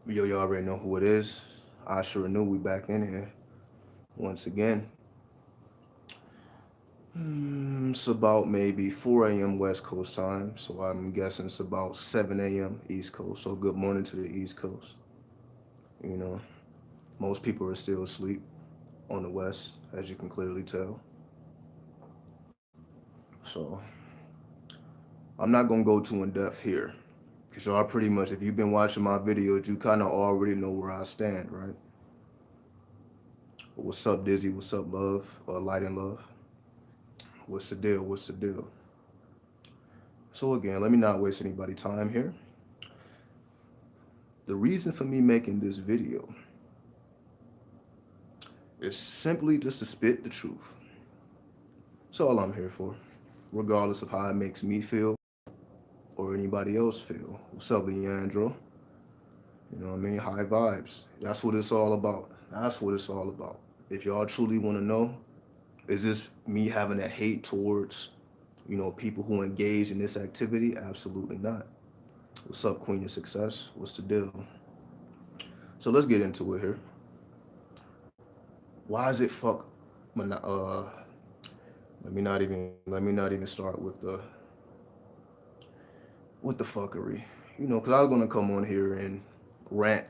Yo, you already know who it is. Asharenu, we back in here once again. It's about maybe 4 a.m. West Coast time, so I'm guessing it's about 7 a.m. East Coast. So good morning to the East Coast. You know, most people are still asleep on the West, as you can clearly tell. So I'm not gonna go too in depth here, because y'all pretty much, if you've been watching my videos, you kind of already know where I stand, right? What's up, Dizzy? What's up, Love? Light and Love? What's the deal? What's the deal? So again, let me not waste anybody's time here. The reason for me making this video is simply just to spit the truth. That's all I'm here for, regardless of how it makes me feel or anybody else feel. What's up, Leandro? You know what I mean? High vibes. That's what it's all about. That's what it's all about. If y'all truly want to know, is this me having a hate towards, people who engage in this activity? Absolutely not. What's up, Queen of Success? What's the deal? So let's get into it here. Why is it fuck? Let me not even start with the fuckery. Because I was gonna come on here and rant,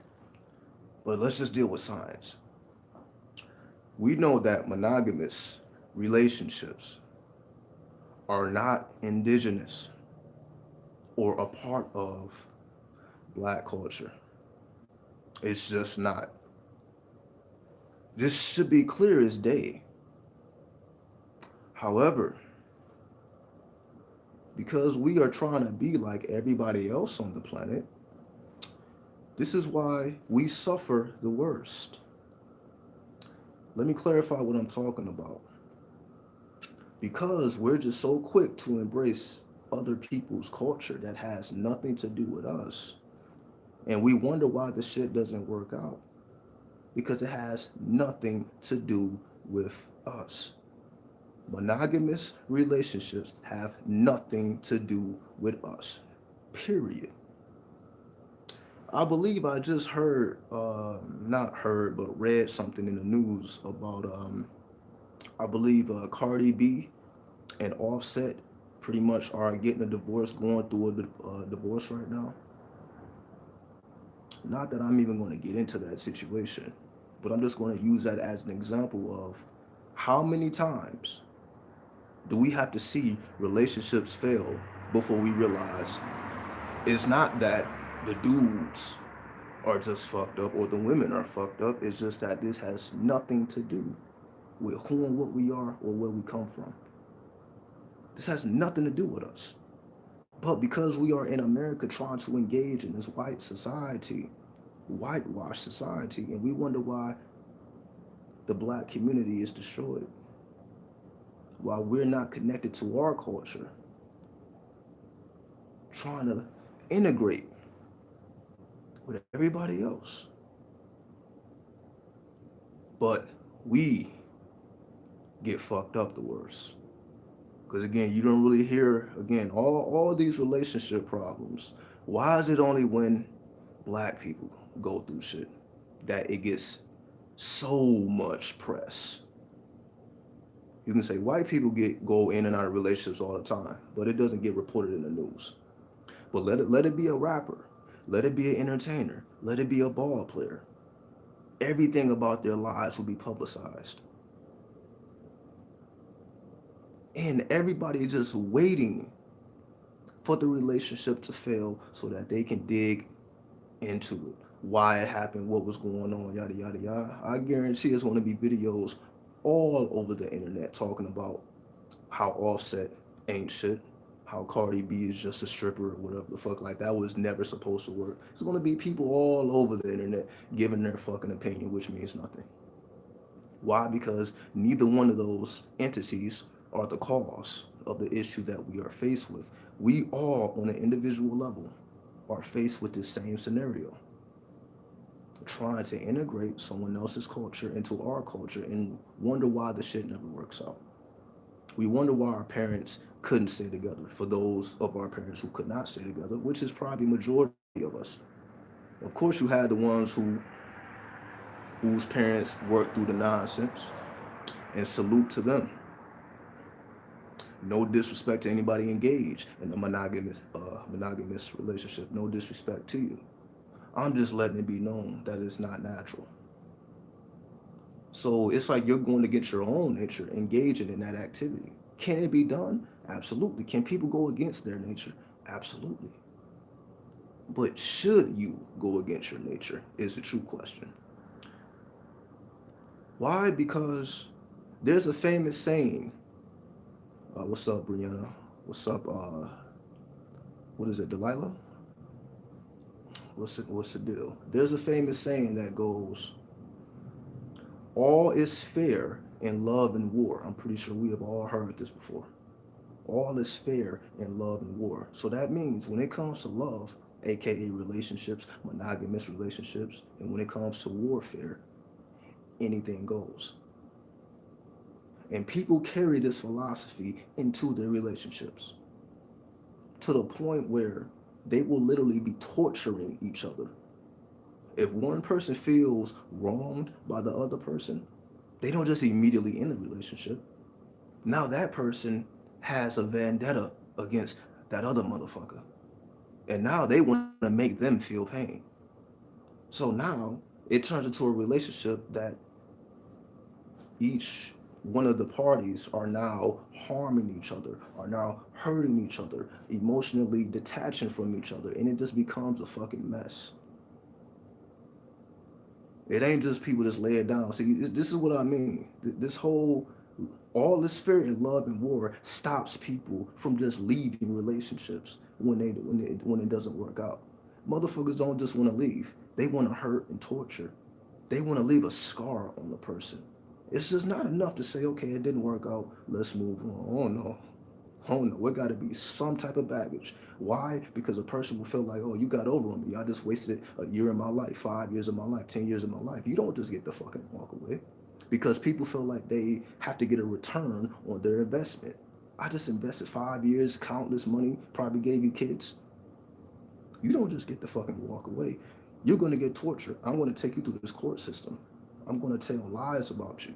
but let's just deal with science. We know that monogamous relationships are not indigenous or a part of black culture. It's just not. This should be clear as day. However, because we are trying to be like everybody else on the planet, this is why we suffer the worst. Let me clarify what I'm talking about. Because we're just so quick to embrace other people's culture that has nothing to do with us. And we wonder why the shit doesn't work out. Because it has nothing to do with us. Monogamous relationships have nothing to do with us. Period. I believe I just heard, not heard, but read something in the news about, I believe Cardi B and Offset pretty much are getting a divorce, going through a divorce right now. Not that I'm even going to get into that situation, but I'm just going to use that as an example of how many times do we have to see relationships fail before we realize it's not that the dudes are just fucked up or the women are fucked up. It's just that this has nothing to do with who and what we are or where we come from. This has nothing to do with us. But because we are in America trying to engage in this white society, whitewash society, and we wonder why the black community is destroyed, while we're not connected to our culture, trying to integrate with everybody else. But we get fucked up the worst. Because again, you don't really hear, again, all these relationship problems. Why is it only when black people go through shit that it gets so much press? You can say white people go in and out of relationships all the time, but it doesn't get reported in the news. But let it be a rapper, let it be an entertainer, let it be a ball player. Everything about their lives will be publicized. And everybody is just waiting for the relationship to fail so that they can dig into it. Why it happened, what was going on, yada, yada, yada. I guarantee there's going to be videos all over the internet talking about how Offset ain't shit, how Cardi B is just a stripper or whatever the fuck. Like, that was never supposed to work. There's going to be people all over the internet giving their fucking opinion, which means nothing. Why? Because neither one of those entities are the cause of the issue that we are faced with. We all, on an individual level, are faced with this same scenario, trying to integrate someone else's culture into our culture and wonder why the shit never works out. We wonder why our parents couldn't stay together, for those of our parents who could not stay together, which is probably majority of us. Of course, you had the ones whose parents worked through the nonsense, and salute to them. No disrespect to anybody engaged in a monogamous relationship. No disrespect to you. I'm just letting it be known that it's not natural. So it's like you're going against your own nature, engaging in that activity. Can it be done? Absolutely. Can people go against their nature? Absolutely. But should you go against your nature is the true question. Why? Because there's a famous saying. What's up, Brianna? What's up? What is it, Delilah? What's the deal? There's a famous saying that goes, "All is fair in love and war." I'm pretty sure we have all heard this before. All is fair in love and war. So that means when it comes to love, aka relationships, monogamous relationships, and when it comes to warfare, anything goes. And people carry this philosophy into their relationships to the point where they will literally be torturing each other. If one person feels wronged by the other person, they don't just immediately end the relationship. Now that person has a vendetta against that other motherfucker. And now they want to make them feel pain. So now it turns into a relationship that each one of the parties are now harming each other, are now hurting each other, emotionally detaching from each other, and it just becomes a fucking mess. It ain't just people just lay it down. See, this is what I mean. This whole, all this fear and love and war stops people from just leaving relationships when it doesn't work out. Motherfuckers don't just want to leave. They want to hurt and torture. They want to leave a scar on the person. It's just not enough to say, okay, it didn't work out. Let's move on. Oh no. Oh no, it got to be some type of baggage. Why? Because a person will feel like, oh, you got over on me. I just wasted a year of my life, 5 years of my life, 10 years of my life. You don't just get the fucking walk away. Because people feel like they have to get a return on their investment. I just invested 5 years, countless money, probably gave you kids. You don't just get the fucking walk away. You're going to get tortured. I'm going to take you through this court system. I'm going to tell lies about you.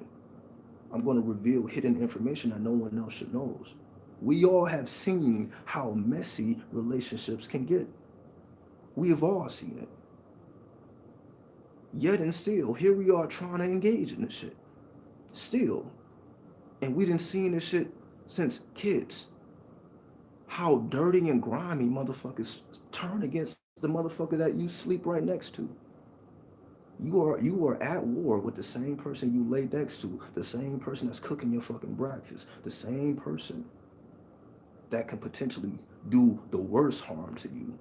I'm going to reveal hidden information that no one else should know. We all have seen how messy relationships can get. We have all seen it. Yet and still, here we are trying to engage in this shit. Still. And we didn't see this shit since kids. How dirty and grimy motherfuckers turn against the motherfucker that you sleep right next to. You are at war with the same person you lay next to, the same person that's cooking your fucking breakfast, the same person that can potentially do the worst harm to you.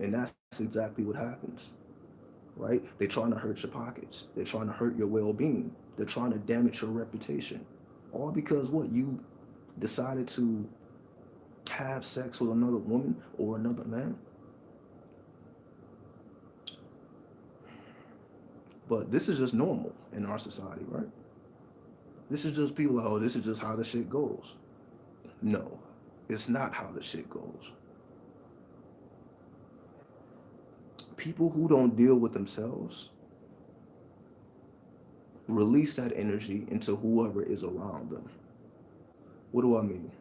And that's exactly what happens, right? They're trying to hurt your pockets. They're trying to hurt your well-being. They're trying to damage your reputation. All because what? You decided to have sex with another woman or another man. But this is just normal in our society, right? This is just people like, oh, this is just how the shit goes. No, it's not how the shit goes. People who don't deal with themselves release that energy into whoever is around them. What do I mean?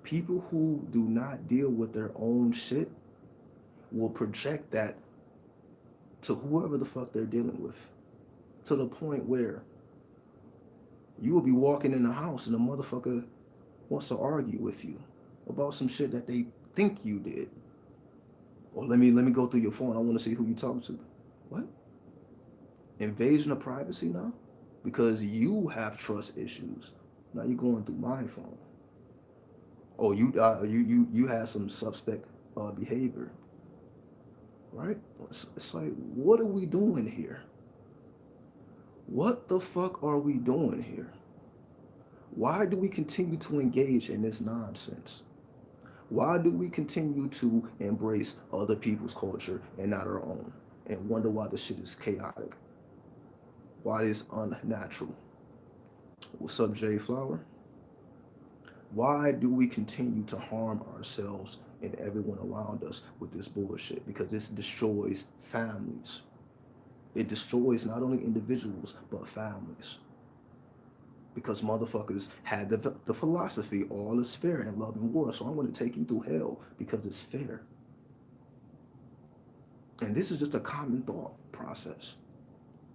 People who do not deal with their own shit will project that to whoever the fuck they're dealing with. To the point where you will be walking in the house and a motherfucker wants to argue with you about some shit that they think you did. Or let me go through your phone. I want to see who you talking to. What? Invasion of privacy now? Because you have trust issues. Now you're going through my phone. Oh, you had some suspect behavior, right? It's like, what are we doing here? What the fuck are we doing here? Why do we continue to engage in this nonsense? Why do we continue to embrace other people's culture and not our own? And wonder why the shit is chaotic? Why it's unnatural? What's up, Jay Flower? Why do we continue to harm ourselves and everyone around us with this bullshit because this destroys families. It destroys not only individuals but families. Because motherfuckers had the philosophy all is fair in love and war, so I'm going to take you through hell because it's fair. And this is just a common thought process.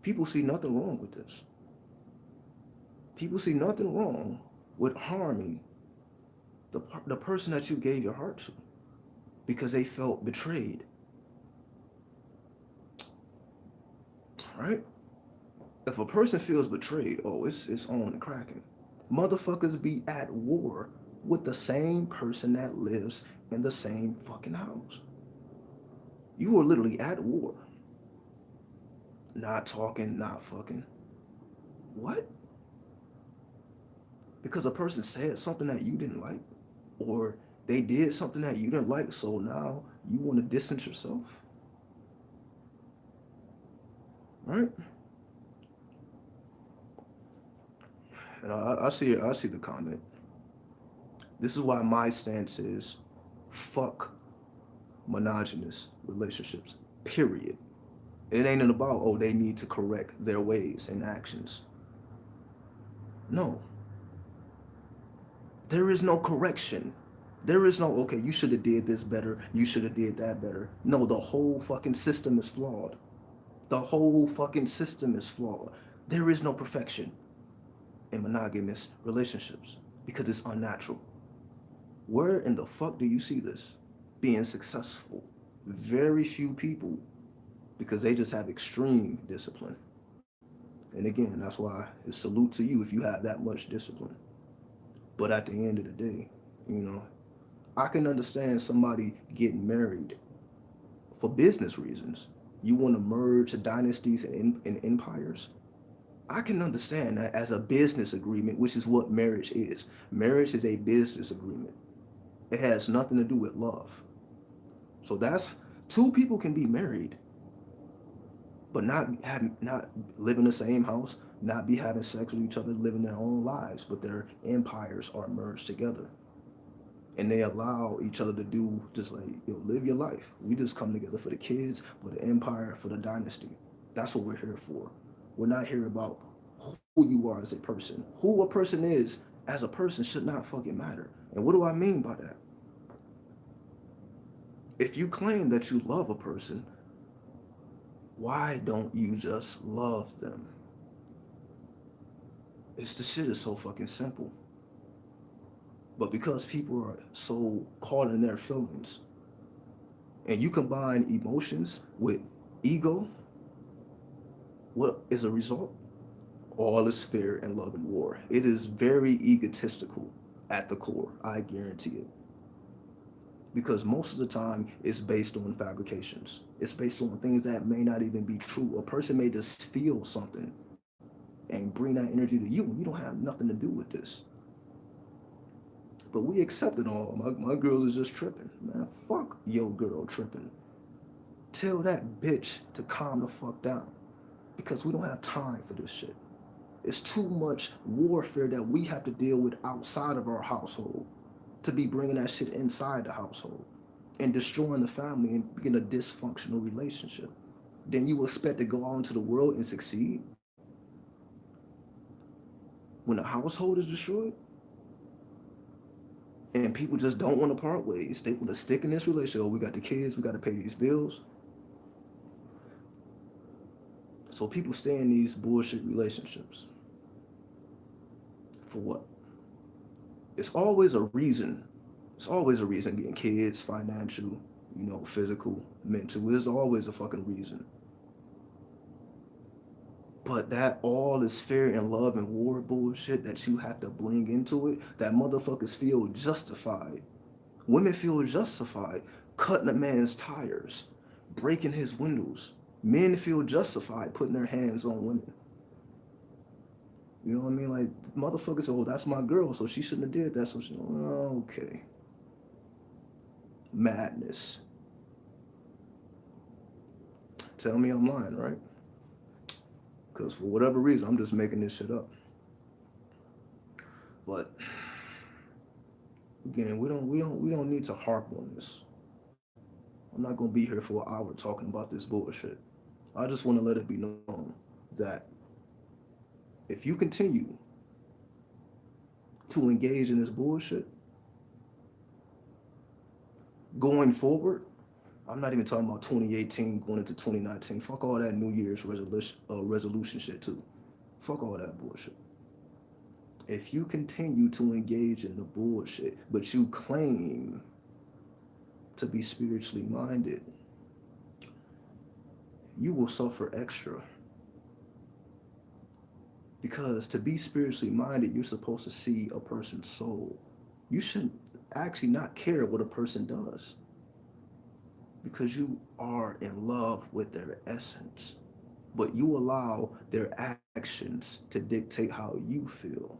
People see nothing wrong with this. People see nothing wrong with harming the person that you gave your heart to because they felt betrayed. Right? If a person feels betrayed, oh, it's on and cracking. Motherfuckers be at war with the same person that lives in the same fucking house. You are literally at war. Not talking, not fucking. What? Because a person said something that you didn't like, or they did something that you didn't like, so now you want to distance yourself? Right? And I see the comment. This is why my stance is fuck monogamous relationships. Period. It ain't about, oh, they need to correct their ways and actions. No. There is no correction. There is no, okay, you should have did this better, you should have did that better. No, the whole fucking system is flawed. The whole fucking system is flawed. There is no perfection in monogamous relationships because it's unnatural. Where in the fuck do you see this being successful? Very few people, because they just have extreme discipline. And again, that's why it's salute to you if you have that much discipline. But at the end of the day, you know, I can understand somebody getting married for business reasons. You want to merge dynasties and empires. I can understand that as a business agreement, which is what marriage is. Marriage is a business agreement. It has nothing to do with love. So that's two people can be married, but not live in the same house, not be having sex with each other, living their own lives, but their empires are merged together. And they allow each other to do just like, live your life. We just come together for the kids, for the empire, for the dynasty. That's what we're here for. We're not here about who you are as a person. Who a person is as a person should not fucking matter. And what do I mean by that? If you claim that you love a person, why don't you just love them? It's the shit is so fucking simple. But because people are so caught in their feelings, and you combine emotions with ego, what is a result? All is fear and love and war. It is very egotistical at the core, I guarantee it. Because most of the time it's based on fabrications. It's based on things that may not even be true. A person may just feel something and bring that energy to you, and you don't have nothing to do with this. But we accept it all. My girl is just tripping. Man, fuck your girl tripping. Tell that bitch to calm the fuck down. Because we don't have time for this shit. It's too much warfare that we have to deal with outside of our household to be bringing that shit inside the household and destroying the family and being a dysfunctional relationship. Then you expect to go out into the world and succeed when the household is destroyed? And people just don't want to part ways. They want to stick in this relationship. Oh, we got the kids, we got to pay these bills. So people stay in these bullshit relationships. For what? It's always a reason. It's always a reason getting kids, financial, physical, mental. There's always a fucking reason. But that all is fear and love and war bullshit that you have to bring into it, that motherfuckers feel justified. Women feel justified cutting a man's tires, breaking his windows. Men feel justified putting their hands on women. You know what I mean? Like, motherfuckers, oh, that's my girl, so she shouldn't have did that. So she, okay. Madness. Tell me I'm lying, right? Because for whatever reason, I'm just making this shit up. But Again, we don't need to harp on this. I'm not gonna be here for an hour talking about this bullshit. I just want to let it be known that if you continue to engage in this bullshit going forward, I'm not even talking about 2018 going into 2019. Fuck all that New Year's resolution shit too. Fuck all that bullshit. If you continue to engage in the bullshit, but you claim to be spiritually minded, you will suffer extra. Because to be spiritually minded, you're supposed to see a person's soul. You should actually not care what a person does because you are in love with their essence. But you allow their actions to dictate how you feel.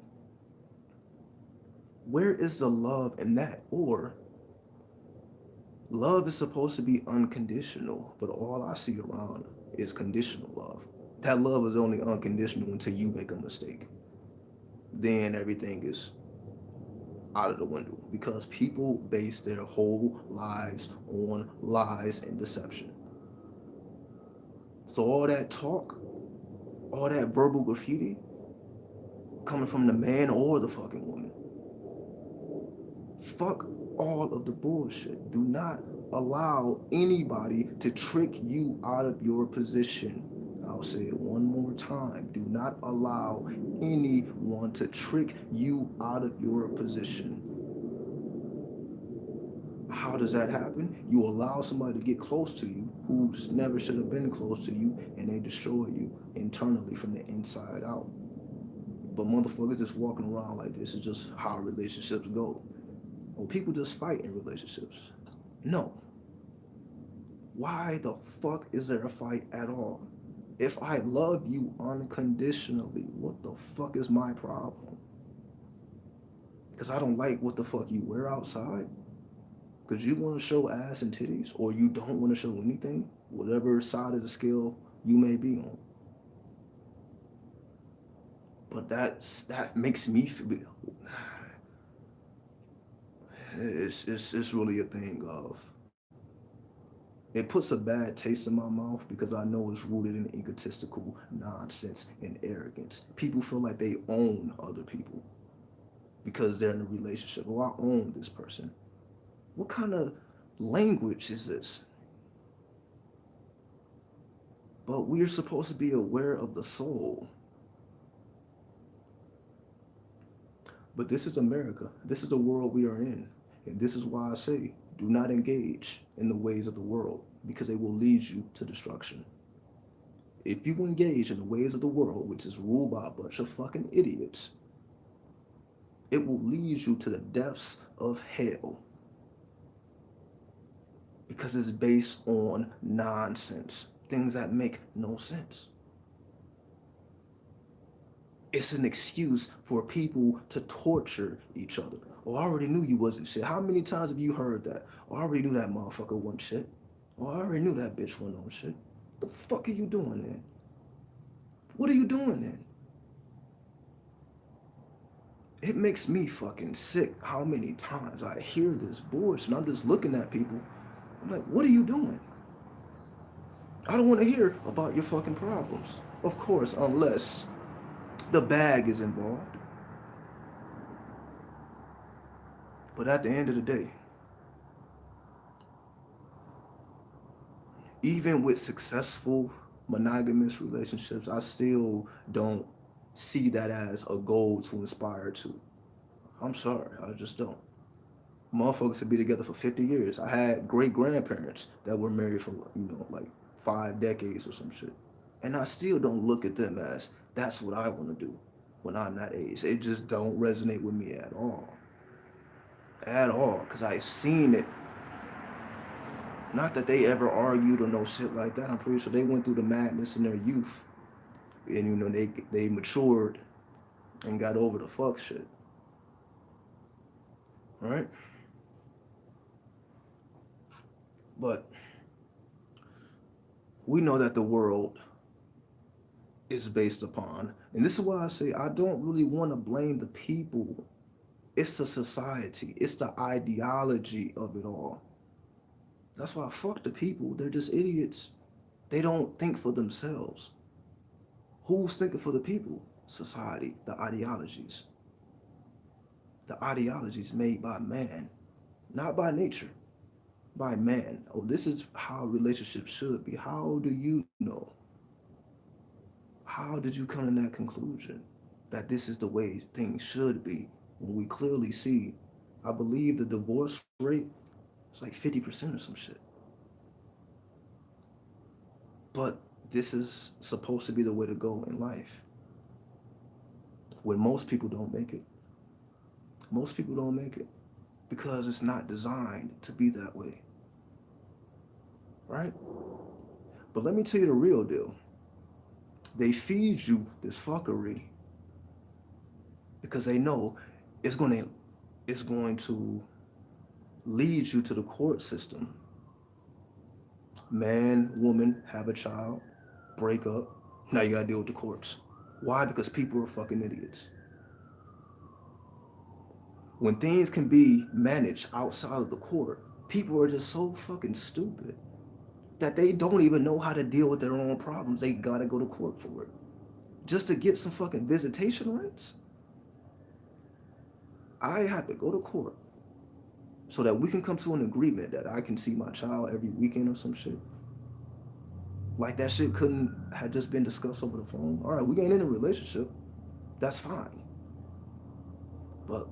Where is the love in that? Or love is supposed to be unconditional, but all I see around is conditional love. That love is only unconditional until you make a mistake. Then everything is out of the window because people base their whole lives on lies and deception. So all that talk, all that verbal graffiti coming from the man or the fucking woman, fuck all of the bullshit. Do not allow anybody to trick you out of your position. I'll say it one more time. Do not allow anyone to trick you out of your position. How does that happen? You allow somebody to get close to you who never should have been close to you, and they destroy you internally from the inside out. But motherfuckers just walking around like this is just how relationships go. Well, people just fight in relationships. No. Why the fuck is there a fight at all? If I love you unconditionally, what the fuck is my problem? Because I don't like what the fuck you wear outside? Because you want to show ass and titties, or you don't want to show anything, whatever side of the scale you may be on. But that makes me feel. It's really a thing of. It puts a bad taste in my mouth because I know it's rooted in egotistical nonsense and arrogance. People feel like they own other people because they're in a relationship. Oh, I own this person. What kind of language is this? But we're supposed to be aware of the soul. But this is America. This is the world we are in. And this is why I say, do not engage in the ways of the world because they will lead you to destruction. If you engage in the ways of the world, which is ruled by a bunch of fucking idiots, it will lead you to the depths of hell because it's based on nonsense, things that make no sense. It's an excuse for people to torture each other. Oh, I already knew you wasn't shit. How many times have you heard that? Oh, I already knew that motherfucker wasn't shit. Oh, I already knew that bitch wasn't on shit. The fuck are you doing then? What are you doing then? It makes me fucking sick how many times I hear this bullshit and I'm just looking at people. I'm like, what are you doing? I don't want to hear about your fucking problems. Of course, unless the bag is involved. But at the end of the day, even with successful monogamous relationships, I still don't see that as a goal to inspire to. I'm sorry, I just don't. Motherfuckers would be together for 50 years. I had great grandparents that were married for, like 5 decades or some shit. And I still don't look at them as that's what I want to do when I'm that age. It just don't resonate with me at all. At all. Because I've seen it. Not that they ever argued or no shit like that. I'm pretty sure they went through the madness in their youth. And they matured and got over the fuck shit. Right? But we know that the world is based upon, and this is why I say I don't really want to blame the people It's the society. It's the ideology of it all. That's why fuck the people. They're just idiots. They don't think for themselves. Who's thinking for the people? Society, the ideologies. The ideologies made by man, not by nature, by man. Oh, this is how relationships should be. How do you know? How did you come to that conclusion that this is the way things should be when we clearly see, I believe the divorce rate is like 50% or some shit. But this is supposed to be the way to go in life when most people don't make it. Most people don't make it because it's not designed to be that way, right? But let me tell you the real deal. They feed you this fuckery because they know it's going to it's going to lead you to the court system. Man, woman, have a child, break up. Now you gotta deal with the courts. Why? Because people are fucking idiots. When things can be managed outside of the court, people are just so fucking stupid that they don't even know how to deal with their own problems. They gotta go to court for it. Just to get some fucking visitation rights? I have to go to court so that we can come to an agreement that I can see my child every weekend or some shit. Like that shit couldn't have just been discussed over the phone. All right, we ain't in a relationship. That's fine. But,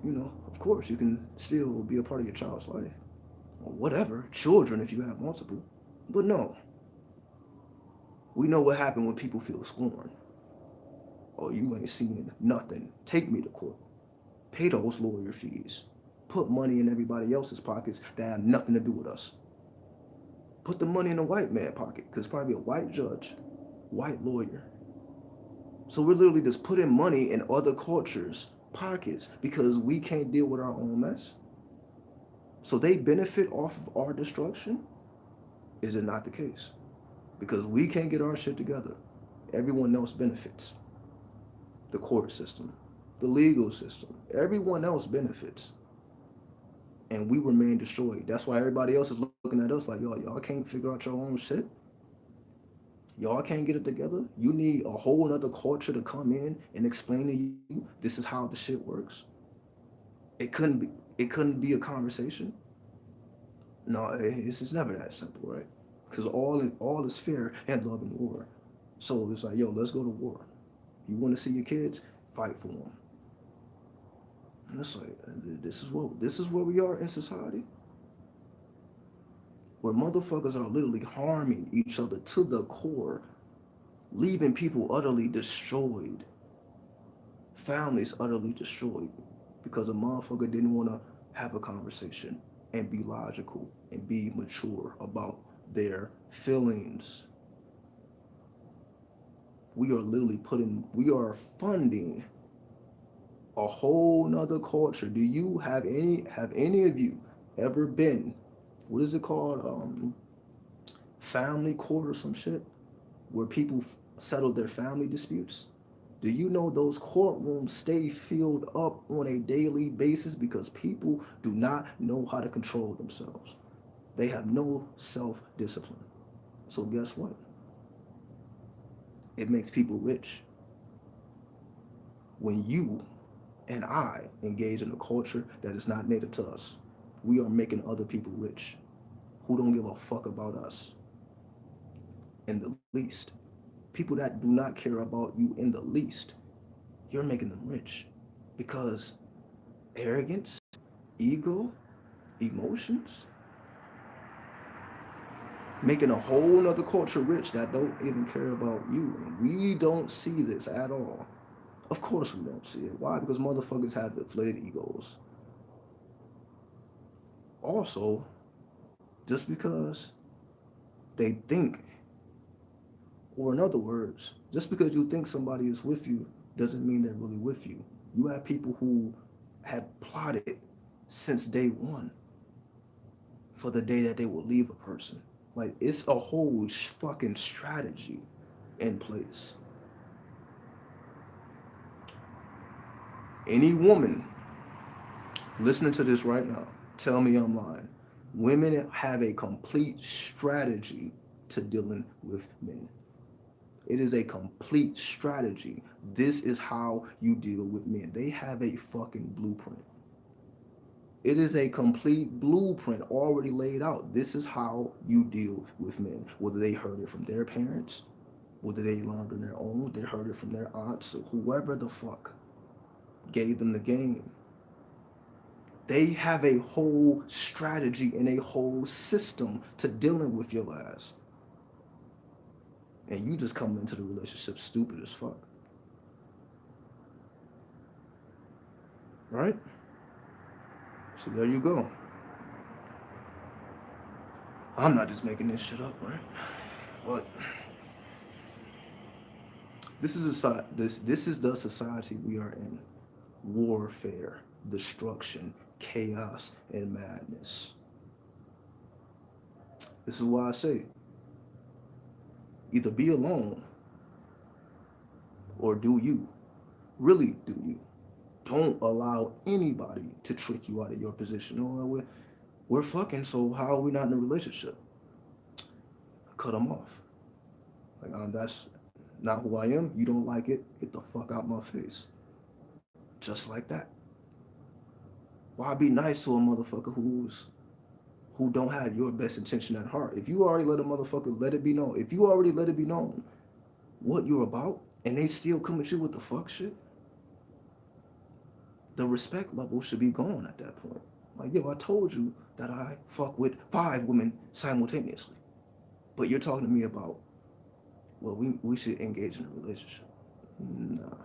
of course, you can still be a part of your child's life. Or whatever. Children, if you have multiple. But no. We know what happened when people feel scorned. Oh, you ain't seeing nothing. Take me to court. Pay those lawyer fees. Put money in everybody else's pockets that have nothing to do with us. Put the money in the white man pocket, because it's probably a white judge, white lawyer. So we're literally just putting money in other cultures' pockets because we can't deal with our own mess. So they benefit off of our destruction? Is it not the case? Because we can't get our shit together. Everyone else benefits. The court system, the legal system, everyone else benefits. And we remain destroyed. That's why everybody else is looking at us like, y'all can't figure out your own shit. Y'all can't get it together. You need a whole other culture to come in and explain to you this is how the shit works. It couldn't be a conversation. No, it's never that simple, right? Because all is fair and love and war. So it's like, yo, let's go to war. You want to see your kids? Fight for them. And it's like, this is where we are in society, where motherfuckers are literally harming each other to the core, leaving people utterly destroyed, families utterly destroyed, because a motherfucker didn't want to have a conversation and be logical and be mature about their feelings. We are funding a whole nother culture. Do you have any of you ever been, what is it called, family court or some shit, where people settle their family disputes? Do you know those courtrooms stay filled up on a daily basis because people do not know how to control themselves? They have no self-discipline. So guess what? It makes people rich. When you and I engage in a culture that is not native to us, we are making other people rich who don't give a fuck about us in the least. People that do not care about you in the least, you're making them rich because arrogance, ego, emotions, making a whole nother culture rich that don't even care about you. And we don't see this at all. Of course we don't see it. Why? Because motherfuckers have inflated egos. Also, just because they think, or in other words, just because you think somebody is with you doesn't mean they're really with you. You have people who have plotted since day one for the day that they will leave a person. Like, it's a whole fucking strategy in place. Any woman Listening to this right now, tell me I'm lying. Women have a complete strategy to dealing with men. It is a complete strategy. This is how you deal with men. They have a fucking blueprint. It is a complete blueprint already laid out. This is how you deal with men. Whether they heard it from their parents, whether they learned on their own, they heard it from their aunts, or whoever the fuck gave them the game. They have a whole strategy and a whole system to dealing with your ass. And you just come into the relationship stupid as fuck. Right? So there you go. I'm not just making this shit up, right? But this is the society we are in. Warfare, destruction, chaos, and madness. This is why I say either be alone or do you. Really do you. Don't allow anybody to trick you out of your position. Oh, we're fucking, so how are we not in a relationship? Cut them off. Like, that's not who I am. You don't like it, get the fuck out my face. Just like that. Why be nice to a motherfucker who don't have your best intention at heart? If you already let a motherfucker let it be known, if you already let it be known what you're about, and they still come at you with the fuck shit, the respect level should be gone at that point. Like, yo, I told you that I fuck with 5 women simultaneously. But you're talking to me about, well, we should engage in a relationship. Nah.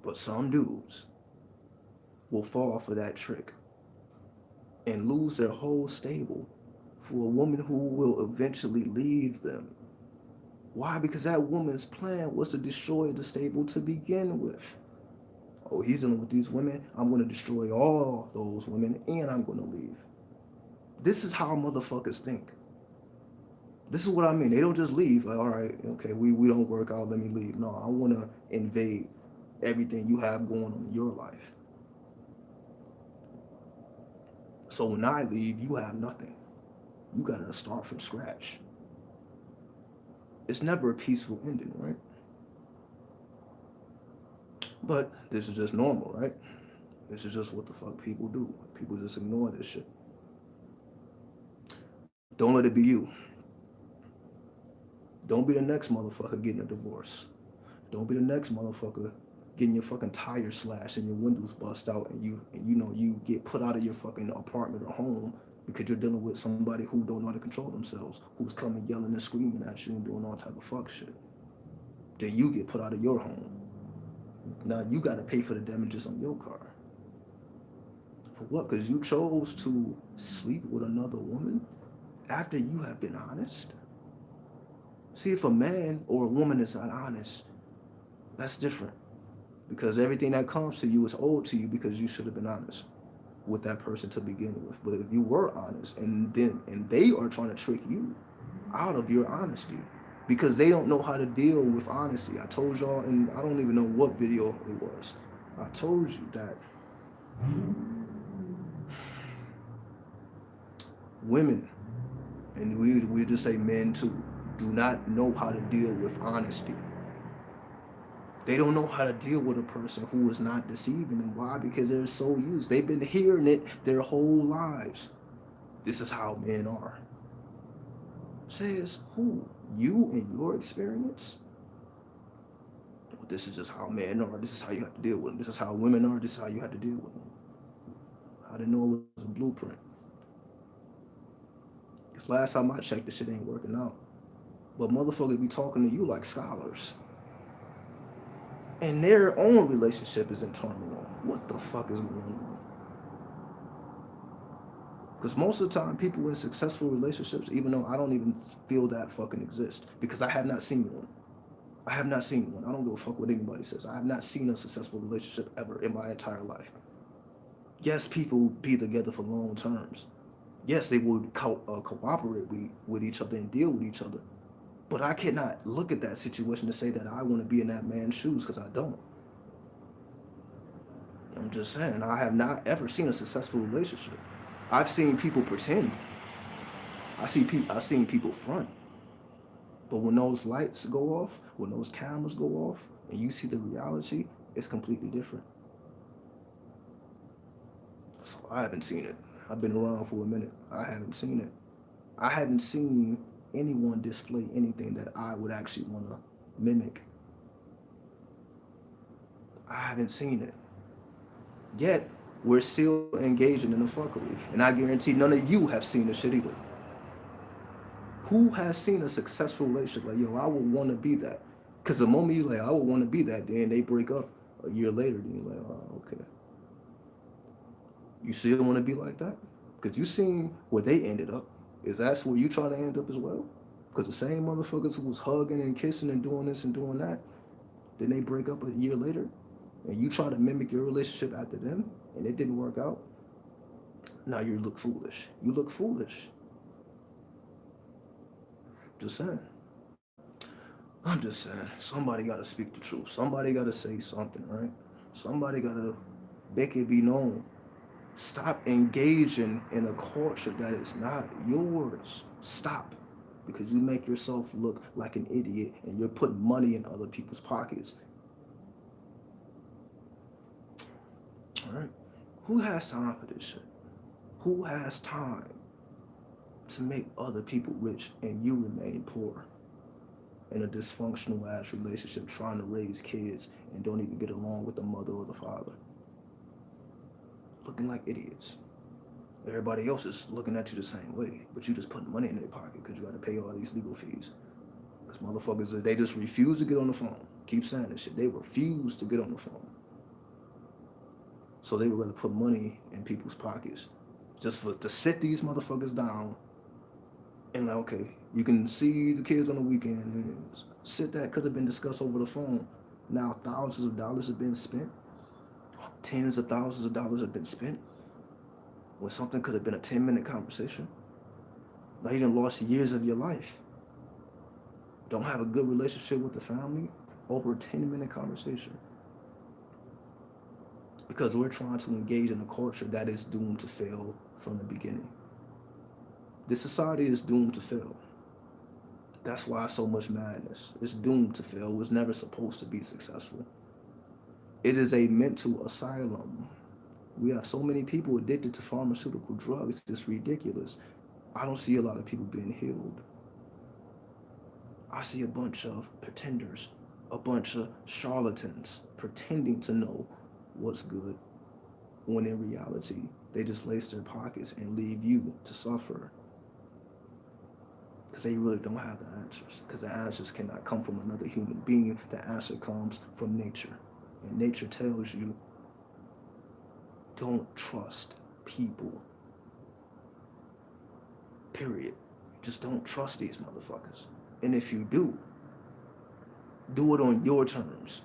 But some dudes will fall for that trick and lose their whole stable for a woman who will eventually leave them. Why? Because that woman's plan was to destroy the stable to begin with. Oh, he's dealing with these women. I'm going to destroy all those women and I'm going to leave. This is how motherfuckers think. This is what I mean. They don't just leave. Like, all right, okay, we don't work out. Let me leave. No, I want to invade everything you have going on in your life. So when I leave, you have nothing. You got to start from scratch. It's never a peaceful ending, right? But this is just normal, right? This is just what the fuck people do. People just ignore this shit. Don't let it be you. Don't be the next motherfucker getting a divorce. Don't be the next motherfucker getting your fucking tires slashed and your windows bust out and you get put out of your fucking apartment or home because you're dealing with somebody who don't know how to control themselves, who's coming yelling and screaming at you and doing all type of fuck shit. Then you get put out of your home. Now you got to pay for the damages on your car. For what? Because you chose to sleep with another woman after you have been honest? See, if a man or a woman is not honest, that's different. Because everything that comes to you is owed to you because you should have been honest with that person to begin with. But if you were honest and they are trying to trick you out of your honesty because they don't know how to deal with honesty. I told y'all, and I don't even know what video it was. I told you that women, and we just say men too, do not know how to deal with honesty. They don't know how to deal with a person who is not deceiving them. Why? Because they're so used. They've been hearing it their whole lives. This is how men are. Says who? You and your experience? This is just how men are. This is how you have to deal with them. This is how women are. This is how you have to deal with them. I didn't know it was a blueprint. Because last time I checked, this shit ain't working out. But motherfuckers be talking to you like scholars. And their own relationship is in turmoil. What the fuck is going on? Because most of the time, people in successful relationships, even though I don't even feel that fucking exist, because I have not seen one. I have not seen one. I don't give a fuck what anybody says. I have not seen a successful relationship ever in my entire life. Yes, people be together for long terms. Yes, they would cooperate with each other and deal with each other. But I cannot look at that situation to say that I want to be in that man's shoes because I don't. I'm just saying, I have not ever seen a successful relationship. I've seen people pretend. I've seen people front. But when those lights go off, when those cameras go off, and you see the reality, it's completely different. So I haven't seen it. I've been around for a minute. I haven't seen it. I haven't seen anyone display anything that I would actually want to mimic. I haven't seen it. Yet, we're still engaging in the fuckery. And I guarantee none of you have seen this shit either. Who has seen a successful relationship like, yo, I would want to be that? Because the moment you like, I would want to be that, then they break up a year later, then you're like, oh, okay. You still want to be like that? Because you seen where they ended up. Is that where you trying to end up as well? Because the same motherfuckers who was hugging and kissing and doing this and doing that, then they break up a year later, and you try to mimic your relationship after them, and it didn't work out. Now you look foolish. You look foolish. Just saying. I'm just saying. Somebody got to speak the truth. Somebody got to say something, right? Somebody got to make it be known. Stop engaging in a culture that is not yours. Stop. Because you make yourself look like an idiot and you're putting money in other people's pockets. All right? Who has time for this shit? Who has time to make other people rich and you remain poor in a dysfunctional ass relationship trying to raise kids and don't even get along with the mother or the father? Looking like idiots. Everybody else is looking at you the same way, but you just putting money in their pocket because you got to pay all these legal fees. Because motherfuckers, they just refuse to get on the phone. Keep saying this shit. They refuse to get on the phone. So they would rather put money in people's pockets just for to sit these motherfuckers down and like, okay, you can see the kids on the weekend and shit that could have been discussed over the phone. Now thousands of dollars have been spent. Tens of thousands of dollars have been spent when something could have been a 10-minute conversation. Now you done lost years of your life. Don't have a good relationship with the family over a 10-minute conversation. Because we're trying to engage in a culture that is doomed to fail from the beginning. This society is doomed to fail. That's why so much madness. It's doomed to fail. It was never supposed to be successful. It is a mental asylum. We have so many people addicted to pharmaceutical drugs. It's ridiculous. I don't see a lot of people being healed. I see a bunch of pretenders, a bunch of charlatans pretending to know what's good, when in reality, they just lace their pockets and leave you to suffer. Because they really don't have the answers. Because the answers cannot come from another human being. The answer comes from nature. And nature tells you, don't trust people. Period. Just don't trust these motherfuckers. And if you do it on your terms.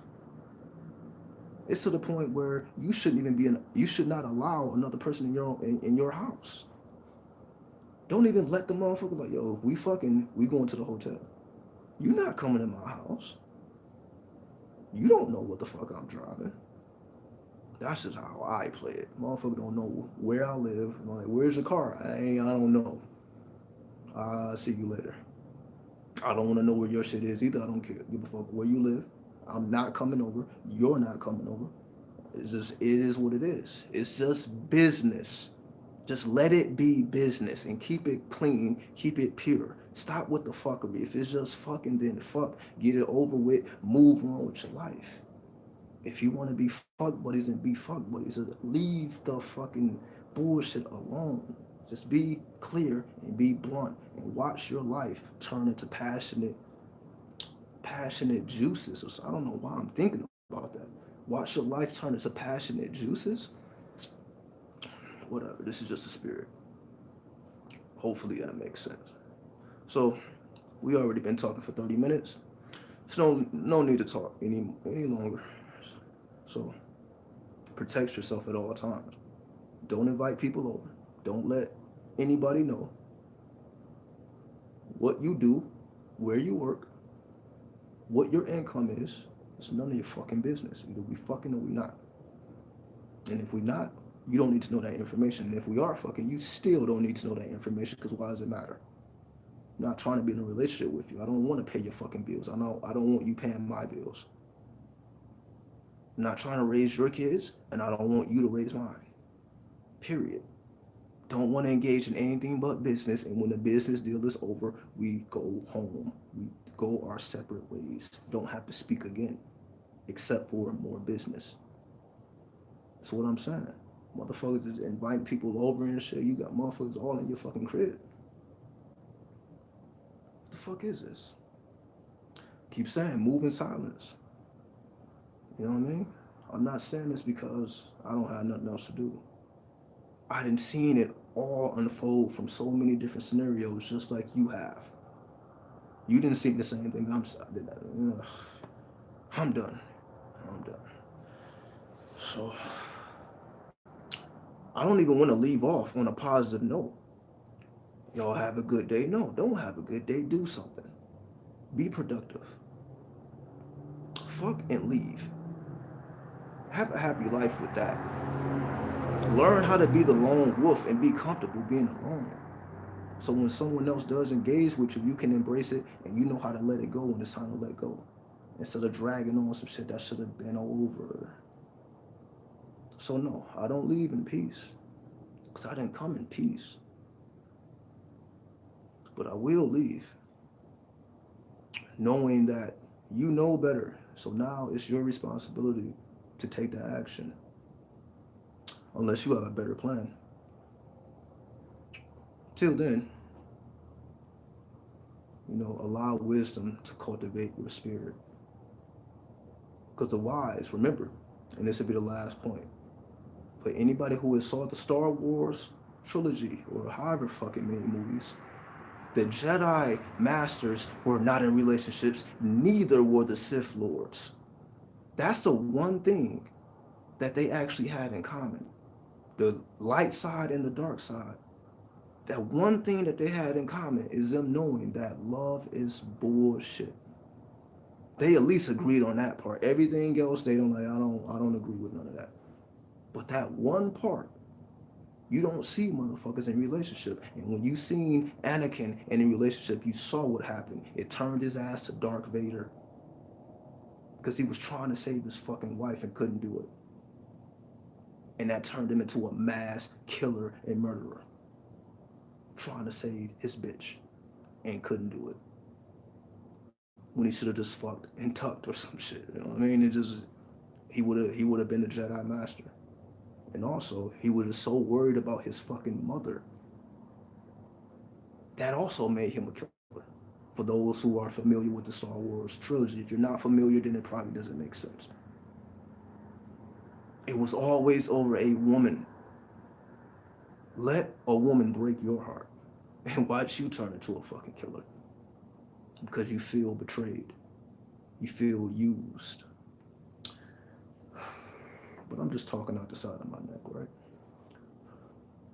It's to the point where you shouldn't even be you should not allow another person in your house. Don't even let the motherfucker like, yo, if we fucking, we going to the hotel. You're not coming in my house. You don't know what the fuck I'm driving. That's just how I play it. Motherfucker don't know where I live. I'm like, where's your car? I don't know. I'll see you later. I don't want to know where your shit is either. I don't care. Give a fuck where you live. I'm not coming over. You're not coming over. It's just, it is what it is. It's just business. Just let it be business and keep it clean, keep it pure. Stop with the fuckery. If it's just fucking, then fuck. Get it over with. Move on with your life. If you want to be fuck buddies and be fuck buddies, just leave the fucking bullshit alone. Just be clear and be blunt and watch your life turn into passionate juices. So I don't know why I'm thinking about that. Watch your life turn into passionate juices. Whatever. This is just a spirit. Hopefully that makes sense. So we already been talking for 30 minutes. So no need to talk any longer. So protect yourself at all times. Don't invite people over. Don't let anybody know what you do, where you work, what your income is. It's none of your fucking business. Either we fucking or we not. And if we not, you don't need to know that information. And if we are fucking, you still don't need to know that information because why does it matter? I'm not trying to be in a relationship with you. I don't want to pay your fucking bills. I don't want you paying my bills. I'm not trying to raise your kids, and I don't want you to raise mine. Period. Don't want to engage in anything but business. And when the business deal is over, we go home. We go our separate ways. Don't have to speak again, except for more business. That's what I'm saying. Motherfuckers is inviting people over and shit. You got motherfuckers all in your fucking crib. What the fuck is this? Keep saying, move in silence. You know what I mean? I'm not saying this because I don't have nothing else to do. I didn't seen it all unfold from so many different scenarios, just like you have. You didn't see the same thing I'm done. I'm done. So I don't even want to leave off on a positive note. Y'all have a good day. No, don't have a good day. Do something. Be productive. Fuck and leave. Have a happy life with that. Learn how to be the lone wolf and be comfortable being alone. So when someone else does engage with you, you can embrace it and you know how to let it go when it's time to let go. Instead of dragging on some shit that should have been over. So no, I don't leave in peace. Because I didn't come in peace. But I will leave. Knowing that you know better. So now it's your responsibility to take that action. Unless you have a better plan. Till then, allow wisdom to cultivate your spirit. Because the wise, remember, and this will be the last point, for anybody who has saw the Star Wars trilogy or however fucking many movies, the Jedi Masters were not in relationships, neither were the Sith Lords. That's the one thing that they actually had in common. The light side and the dark side. That one thing that they had in common is them knowing that love is bullshit. They at least agreed on that part. Everything else, they don't like. I don't agree with none of that. But that one part, you don't see motherfuckers in relationship. And when you seen Anakin in a relationship, you saw what happened. It turned his ass to Darth Vader because he was trying to save his fucking wife and couldn't do it. And that turned him into a mass killer and murderer, trying to save his bitch and couldn't do it. When he should have just fucked and tucked or some shit. You know what I mean? He would have been a Jedi Master. And also, he was so worried about his fucking mother. That also made him a killer. For those who are familiar with the Star Wars trilogy, if you're not familiar, then it probably doesn't make sense. It was always over a woman. Let a woman break your heart and watch you turn into a fucking killer. Because you feel betrayed. You feel used. But I'm just talking out the side of my neck, right?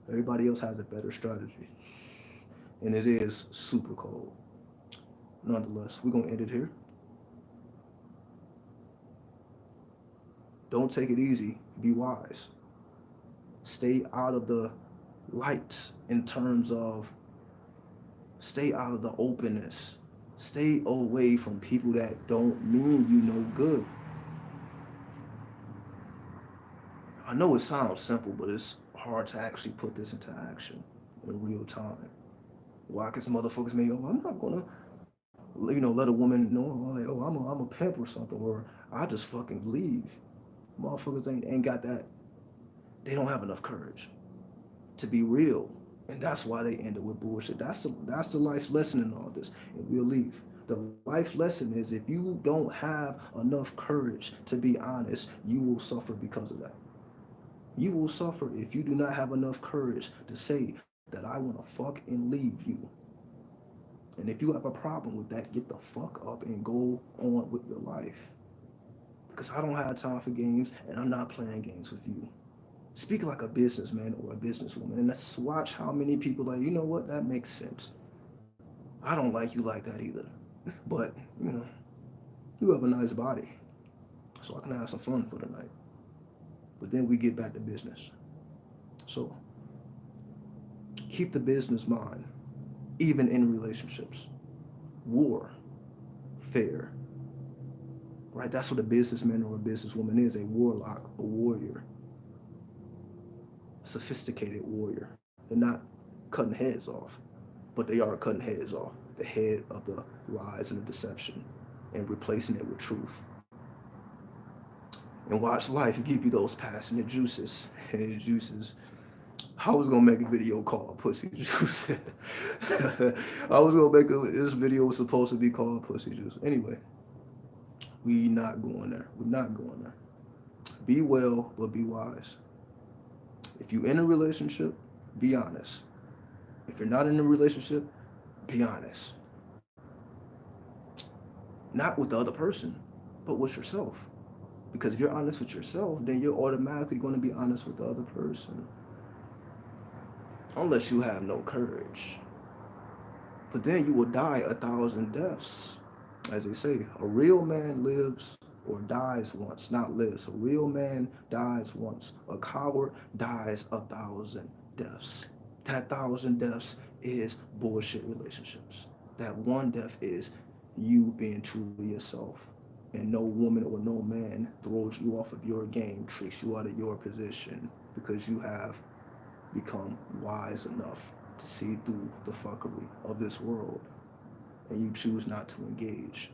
Everybody else has a better strategy. And it is super cold. Nonetheless, we're going to end it here. Don't take it easy. Be wise. Stay out of the light in terms of stay out of the openness. Stay away from people that don't mean you no good. I know it sounds simple, but it's hard to actually put this into action in real time. Why? Because motherfuckers may, I'm not gonna, let a woman know, like, I'm a pimp or something, or I just fucking leave. Motherfuckers ain't got that. They don't have enough courage to be real, and that's why they end up with bullshit. That's the life lesson in all this, and we'll leave. The life lesson is if you don't have enough courage to be honest, you will suffer because of that. You will suffer if you do not have enough courage to say that I want to fuck and leave you. And if you have a problem with that, get the fuck up and go on with your life. Because I don't have time for games, and I'm not playing games with you. Speak like a businessman or a businesswoman, and let's watch how many people are like, you know what, that makes sense. I don't like you like that either. But, you have a nice body. So I can have some fun for the night. But then we get back to business. So keep the business mind, even in relationships. War, fair, right? That's what a businessman or a businesswoman is, a warlock, a warrior, sophisticated warrior. They're not cutting heads off, but they are cutting heads off, the head of the lies and the deception, and replacing it with truth. And watch life give you those passionate juices. And juices. I was gonna make a video called Pussy Juice. I was gonna make this video was supposed to be called Pussy Juice. Anyway, we not going there. We're not going there. Be well, but be wise. If you're in a relationship, be honest. If you're not in a relationship, be honest. Not with the other person, but with yourself. Because if you're honest with yourself, then you're automatically going to be honest with the other person. Unless you have no courage. But then you will die 1,000 deaths. As they say, a real man lives or dies once, not lives. A real man dies once. A coward dies 1,000 deaths. That 1,000 deaths is bullshit relationships. That one death is you being truly yourself. And no woman or no man throws you off of your game, tricks you out of your position because you have become wise enough to see through the fuckery of this world and you choose not to engage.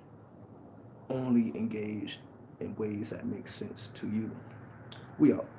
Only engage in ways that make sense to you. We out.